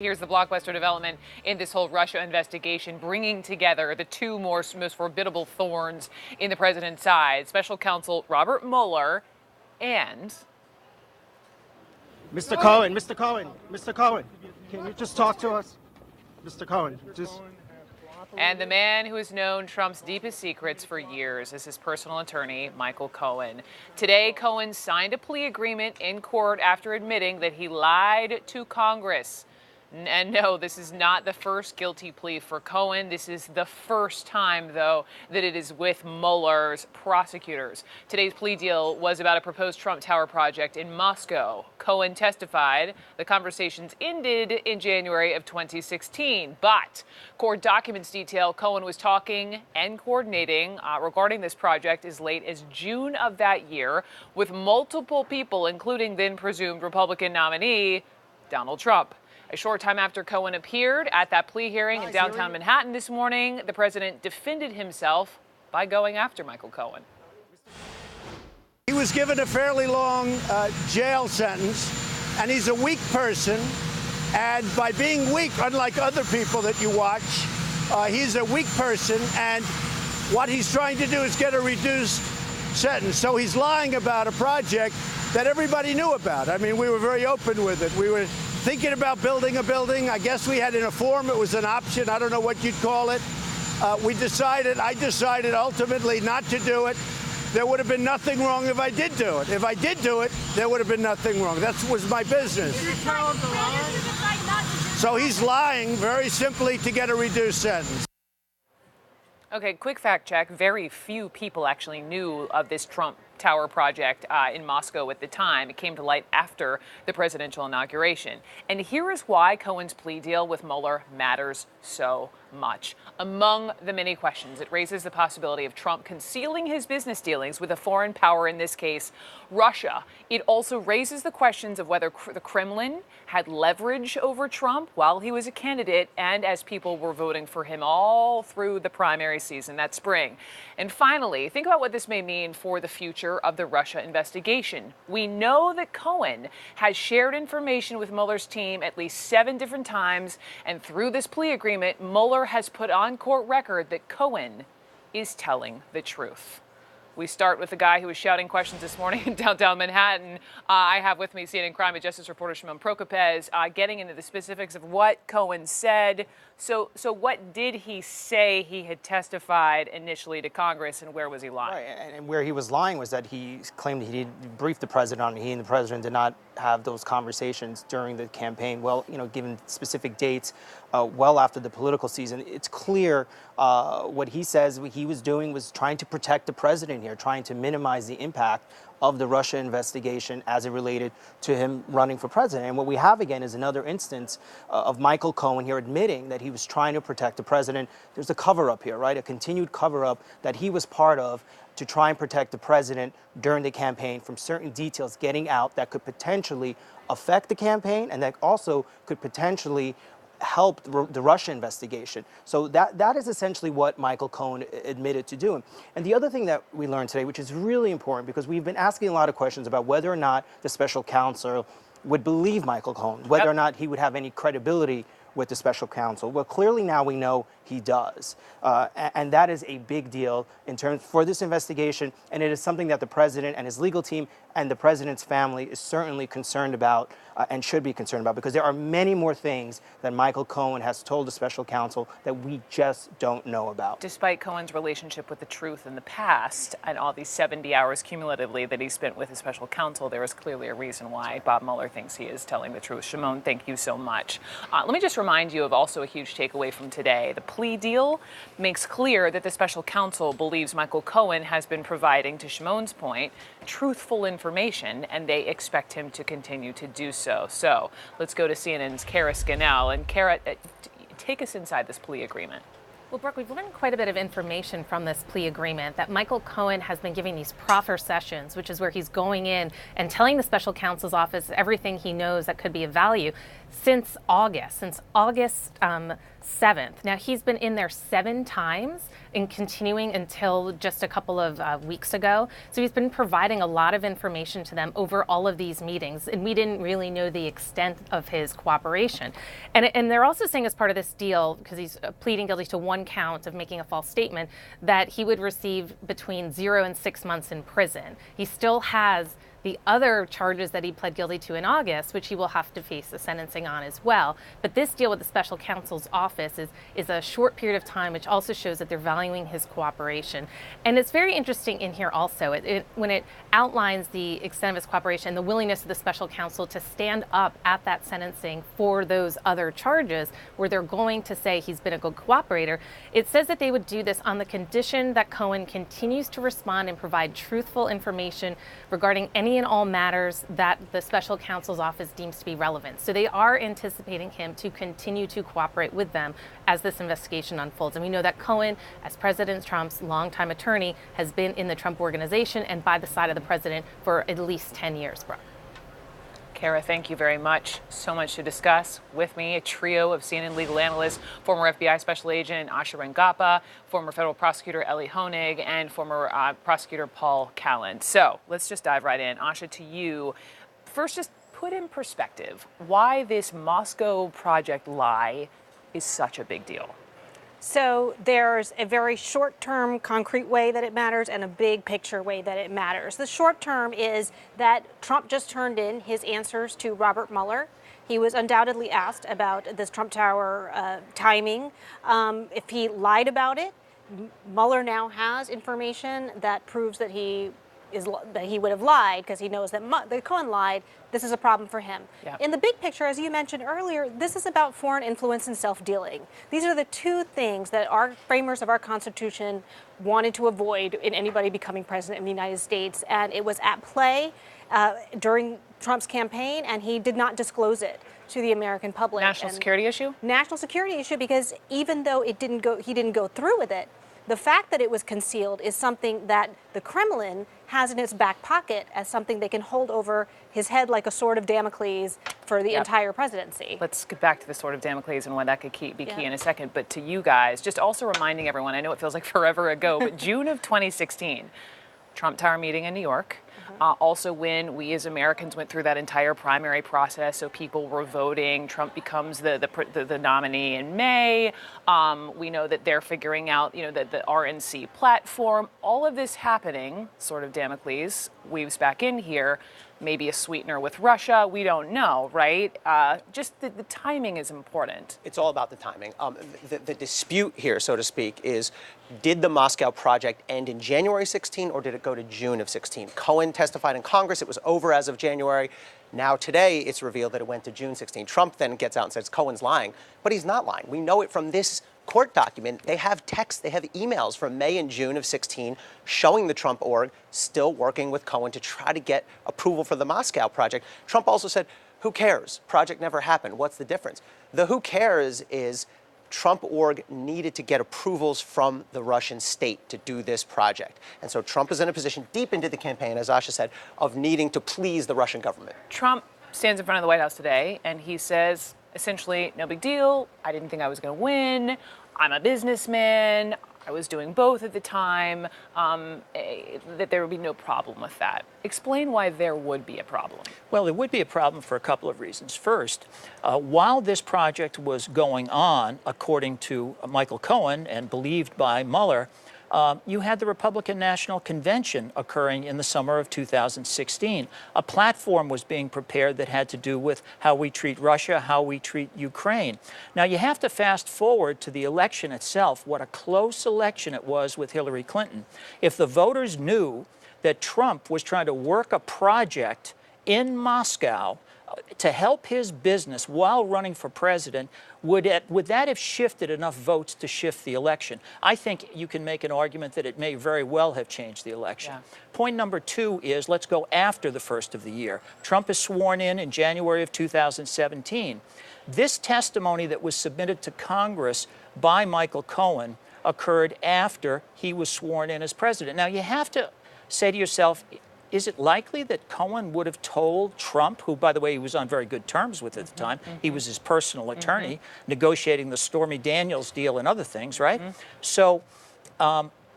Here's the blockbuster development in this whole Russia investigation, bringing together the two most formidable thorns in the president's side, special counsel Robert Mueller and Mr. Cohen, Mr. Cohen, can you just talk to us? Mr. Cohen, just... And the man who has known Trump's deepest secrets for years is his personal attorney, Michael Cohen. Today, Cohen signed a plea agreement in court after admitting that he lied to Congress. And no, this is not the first guilty plea for Cohen. This is the first time, though, that it is with Mueller's prosecutors. Today's plea deal was about a proposed Trump Tower project in Moscow. Cohen testified the conversations ended in January of 2016, but court documents detail Cohen was talking and coordinating regarding this project as late as June of that year with multiple people, including then presumed Republican nominee Donald Trump. A short time after Cohen appeared at that plea hearing in downtown Manhattan this morning, the president defended himself by going after Michael Cohen. He was given a fairly long jail sentence, and he's a weak person. And by being weak, unlike other people that you watch, he's a weak person. And what he's trying to do is get a reduced sentence. So he's lying about a project that everybody knew about. I mean, we were very open with it. We were thinking about building a building. I guess we had in a form, it was an option. I don't know what you'd call it. I decided ultimately not to do it. There would have been nothing wrong if I did do it. If I did do it, there would have been nothing wrong. That was my business. So he's lying very simply to get a reduced sentence. Okay, quick fact check. Very few people actually knew of this Trump Tower project in Moscow at the time. It came to light after the presidential inauguration. And here is why Cohen's plea deal with Mueller matters so much. Among the many questions, it raises the possibility of Trump concealing his business dealings with a foreign power, in this case, Russia. It also raises the questions of whether the Kremlin had leverage over Trump while he was a candidate and as people were voting for him all through the primary season that spring. And finally, think about what this may mean for the future of the Russia investigation. We know that Cohen has shared information with Mueller's team at least 7 different times, and through this plea agreement, Mueller has put on court record that Cohen is telling the truth. We start with the guy who was shouting questions this morning in downtown Manhattan. I have with me CNN crime and justice reporter Shimon Prokopez, getting into the specifics of what Cohen said. So what did he say he had testified initially to Congress, and where was he lying? Right, and where he was lying was that he claimed he briefed the president on it. He and the president did not have those conversations during the campaign. Well, given specific dates, well after the political season, it's clear what he says he was doing was trying to protect the president here, trying to minimize the impact of the Russia investigation as it related to him running for president. And what we have again is another instance of Michael Cohen here admitting that he was trying to protect the president. There's a cover-up here, right? A continued cover-up that he was part of to try and protect the president during the campaign from certain details getting out that could potentially affect the campaign and that also could potentially help the Russia investigation. So that is essentially what Michael Cohen admitted to doing. And the other thing that we learned today, which is really important, because we've been asking a lot of questions about whether or not the special counsel would believe Michael Cohen, whether or not he would have any credibility with the special counsel. Well, clearly now we know he does. And that is a big deal in terms for this investigation. And it is something that the president and his legal team and the president's family is certainly concerned about and should be concerned about, because there are many more things that Michael Cohen has told the special counsel that we just don't know about. Despite Cohen's relationship with the truth in the past and all these 70 hours cumulatively that he spent with his special counsel, there is clearly a reason why Bob Mueller thinks he is telling the truth. Shimon, thank you so much. Let me just remind you of also a huge takeaway from today. The plea deal makes clear that the special counsel believes Michael Cohen has been providing, to Shimon's point, truthful information, and they expect him to continue to do so. So let's go to CNN's Kara Scannell. And Kara, take us inside this plea agreement. Well, Brooke, we've learned quite a bit of information from this plea agreement that Michael Cohen has been giving these proffer sessions, which is where he's going in and telling the special counsel's office everything he knows that could be of value since August 7th. Now, he's been in there 7 times and continuing until just a couple of weeks ago. So he's been providing a lot of information to them over all of these meetings, and we didn't really know the extent of his cooperation. And they're also saying as part of this deal, because he's pleading guilty to 1 count of making a false statement, that he would receive between 0 and 6 months in prison. He still has the other charges that he pled guilty to in August, which he will have to face the sentencing on as well. But this deal with the special counsel's office is a short period of time, which also shows that they're valuing his cooperation. And it's very interesting in here also, when it outlines the extent of his cooperation, the willingness of the special counsel to stand up at that sentencing for those other charges, where they're going to say he's been a good cooperator. It says that they would do this on the condition that Cohen continues to respond and provide truthful information regarding any and all matters that the special counsel's office deems to be relevant. So they are anticipating him to continue to cooperate with them as this investigation unfolds. And we know that Cohen, as President Trump's longtime attorney, has been in the Trump organization and by the side of the president for at least 10 years, Brooke. Kara, thank you very much. So much to discuss. With me, a trio of CNN legal analysts, former FBI Special Agent Asha Rangappa, former federal prosecutor Ellie Honig, and former prosecutor Paul Callan. So let's just dive right in. Asha, to you. First, just put in perspective why this Moscow project lie is such a big deal. So there's a very short-term, concrete way that it matters and a big picture way that it matters. The short term is that Trump just turned in his answers to Robert Mueller. He was undoubtedly asked about this Trump Tower timing. If he lied about it, Mueller now has information that proves that he would have lied, because he knows that Cohen lied. This is a problem for him. Yeah. In the big picture, as you mentioned earlier, this is about foreign influence and self-dealing. These are the 2 things that our framers of our Constitution wanted to avoid in anybody becoming president of the United States. And it was at play during Trump's campaign, and he did not disclose it to the American public. National security issue? National security issue, because even though he didn't go through with it, the fact that it was concealed is something that the Kremlin has in its back pocket as something they can hold over his head like a sword of Damocles for the entire presidency. Let's get back to the sword of Damocles and why that could be key in a second. But to you guys, just also reminding everyone, I know it feels like forever ago, but June of 2016, Trump Tower meeting in New York. Also when we as Americans went through that entire primary process, so people were voting, Trump becomes the nominee in May. We know that they're figuring out, the RNC platform, all of this happening, sort of Damocles weaves back in here, maybe a sweetener with Russia, we don't know, right? Just the timing is important. It's all about the timing. The dispute here, so to speak, is did the Moscow project end in January 16 or did it go to June of 16? Cohen testified in Congress, it was over as of January. Now today it's revealed that it went to June 16. Trump then gets out and says Cohen's lying, but he's not lying. We know it from this court document. They have texts, they have emails from May and June of 16 showing the Trump org still working with Cohen to try to get approval for the Moscow project. Trump also said, who cares? Project never happened. What's the difference? The who cares is Trump org needed to get approvals from the Russian state to do this project. And so Trump is in a position deep into the campaign, as Asha said, of needing to please the Russian government. Trump stands in front of the White House today and he says, essentially, no big deal. I didn't think I was going to win. I'm a businessman. I was doing both at the time. That there would be no problem with that. Explain why there would be a problem. Well, there would be a problem for a couple of reasons. First, while this project was going on, according to Michael Cohen and believed by Mueller, you had the Republican National Convention occurring in the summer of 2016. A platform was being prepared that had to do with how we treat Russia, how we treat Ukraine. Now, you have to fast forward to the election itself, what a close election it was with Hillary Clinton. If the voters knew that Trump was trying to work a project in Moscow to help his business while running for president, would that have shifted enough votes to shift the election? I think you can make an argument that it may very well have changed the election. Yeah. Point number two is, let's go after the first of the year. Trump is sworn in January of 2017. This testimony that was submitted to Congress by Michael Cohen occurred after he was sworn in as president. Now, you have to say to yourself, is it likely that Cohen would have told Trump, who, by the way, he was on very good terms with at the time, he was his personal attorney, negotiating the Stormy Daniels deal and other things, right? So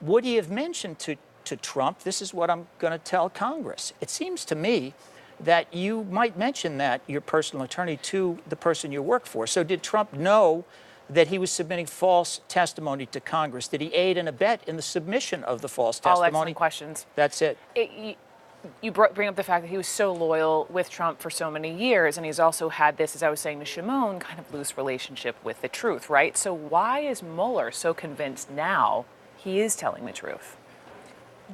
would he have mentioned to Trump, this is what I'm going to tell Congress? It seems to me that you might mention that, your personal attorney, to the person you work for. So did Trump know that he was submitting false testimony to Congress? Did he aid and abet in the submission of the false testimony? All excellent questions. That's it. You bring up the fact that he was so loyal with Trump for so many years, and he's also had this, as I was saying to Shimon, kind of loose relationship with the truth, right? So why is Mueller so convinced now he is telling the truth?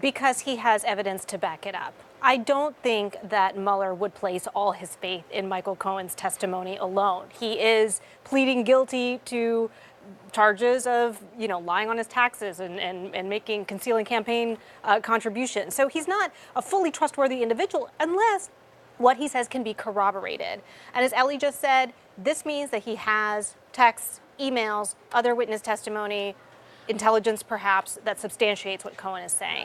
Because he has evidence to back it up. I don't think that Mueller would place all his faith in Michael Cohen's testimony alone. He is pleading guilty to charges of, lying on his taxes and concealing campaign contributions. So he's not a fully trustworthy individual unless what he says can be corroborated. And as Ellie just said, this means that he has texts, emails, other witness testimony, intelligence perhaps, that substantiates what Cohen is saying.